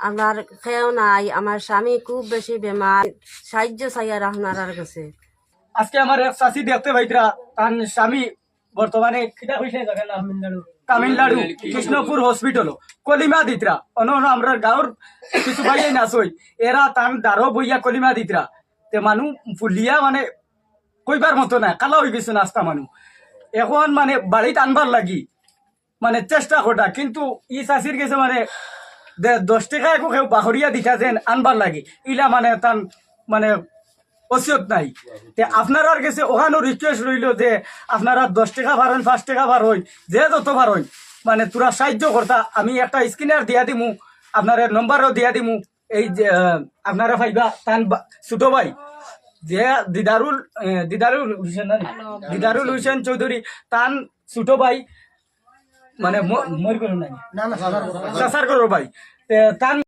আমার খেয়েও নাই, আমার স্বামী খুব বেশি বেমার, সাহায্য চাই আর আপনার কাছে। আজকে আমার এক চাষি দেখতে পাইতরা, তার স্বামী বর্তমানে খিদা হয়েছে তামিলনাড়ু কৃষ্ণপুর হসপিটাল কলিমা দিতরা অন্য আমরা গাঁর কিছু ভাই নাচই এরা তান দারো বইয়া কলিমা দিতরা তে মানুষ ফুলিয়া মানে কইবার মতো না, কালা হয়ে গেছে নাস্তা মানুষ। এখন মানে বাড়িতে আনবার লাগি মানে চেষ্টা করা, কিন্তু ই চাষির গেছে মানে 10 টাকা একো কেউ বাহরিয়া দিতা যেন আনবার লাগে, ইলা মানে তান মানে অসিয়ত নাই। তে আপনার কাছে ওখানে রিকোয়েস্ট রইল যে আপনারা 10 টাকা ভারেন, 5 টাকা ভার হই, যে যত ভার হই মানে তোরা সাহায্য করতা। আমি একটা স্ক্রিনার দিয়া দিমু, আপনার নম্বরও দিয়া দিমু, এই যে আপনারা ভাইবা তান ছোট ভাই যে দিদারুল হোসেন চৌধুরী, তান ছোট ভাই মানে মর করো নাই চাচার করো ভাই, তান